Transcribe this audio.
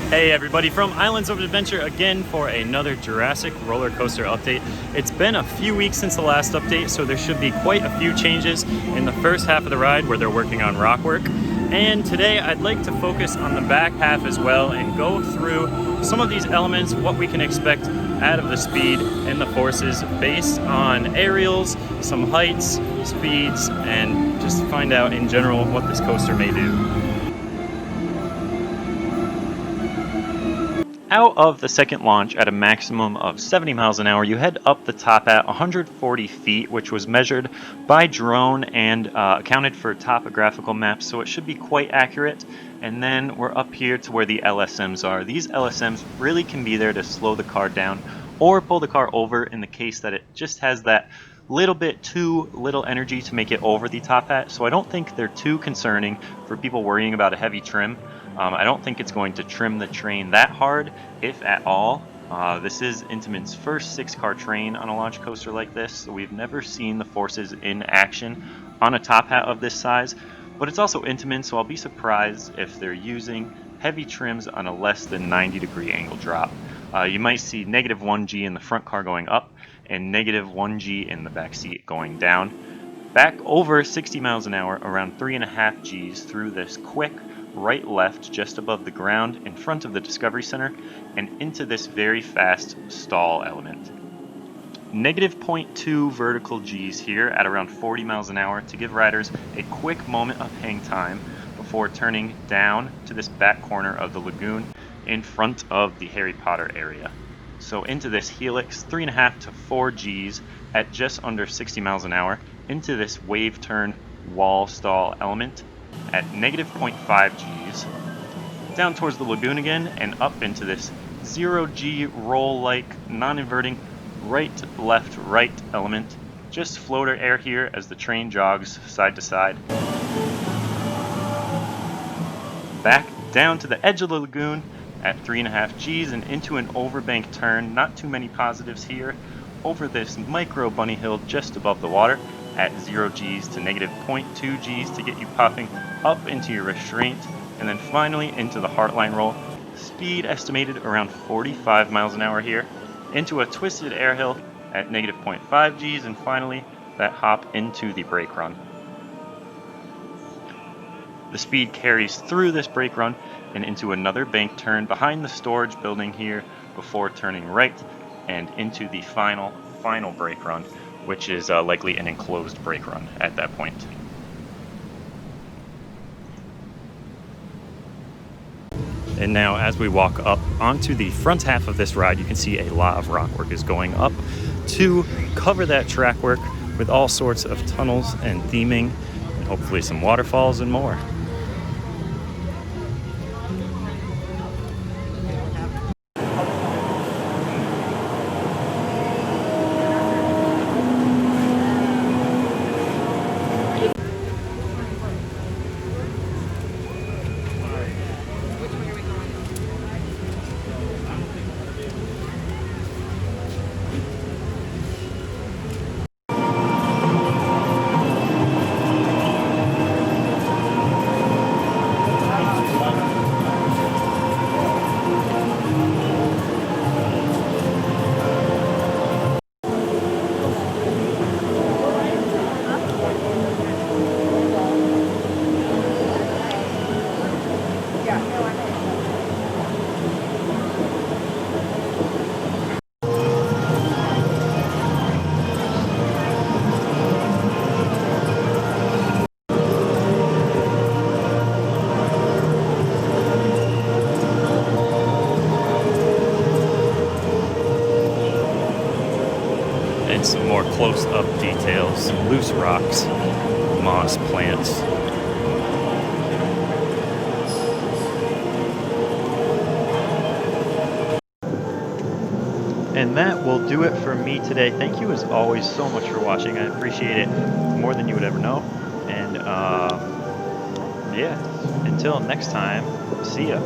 Hey everybody, from Islands of Adventure again for another Jurassic roller coaster update. It's been a few weeks since the last update, so there should be quite a few changes in the first half of the ride where they're working on rockwork. And today I'd like to focus on the back half as well and go through some of these elements, what we can expect out of the speed and the forces based on aerials, some heights, speeds, and just find out in general what this coaster may do. Out of the second launch at a maximum of 70 miles an hour, you head up the top at 140 feet, which was measured by drone and accounted for topographical maps, so it should be quite accurate. And then we're up here to where the LSMs are. These LSMs really can be there to slow the car down or pull the car over in the case that it just has that little bit too little energy to make it over the top hat. So I don't think they're too concerning for people worrying about a heavy trim. I don't think it's going to trim the train that hard, if at all. This is Intamin's first 6-car train on a launch coaster like this, so we've never seen the forces in action on a top hat of this size. But it's also Intamin, so I'll be surprised if they're using heavy trims on a less than 90-degree angle drop. You might see negative 1G in the front car going up and negative 1G in the back seat going down. Back over 60 miles an hour, around 3.5 Gs through this quick right-left just above the ground in front of the Discovery Center and into this very fast stall element. Negative 0.2 vertical Gs here at around 40 miles an hour to give riders a quick moment of hang time before turning down to this back corner of the lagoon in front of the Harry Potter area. So into this Helix, 3.5 to 4 Gs at just under 60 miles an hour into this wave turn wall stall element at negative 0.5 Gs, down towards the lagoon again and up into this 0G roll-like, non-inverting right, left, right element. Just floater air here as the train jogs side to side. Back down to the edge of the lagoon at 3.5 Gs and into an overbank turn. Not too many positives here. Over this micro bunny hill just above the water at 0 Gs to negative 0.2 Gs to get you popping up into your restraint, and then finally into the heartline roll. Speed estimated around 45 miles an hour here, into a twisted airhill at negative 0.5 Gs, and finally that hop into the brake run. The speed carries through this brake run and into another bank turn behind the storage building here before turning right and into the final brake run, which is likely an enclosed brake run at that point. And now as we walk up onto the front half of this ride, you can see a lot of rockwork is going up to cover that track work with all sorts of tunnels and theming and hopefully some waterfalls and more. And some more close-up details, some loose rocks, moss plants. And that will do it for me today. Thank you as always so much for watching. I appreciate it more than you would ever know. And yeah, until next time, see ya.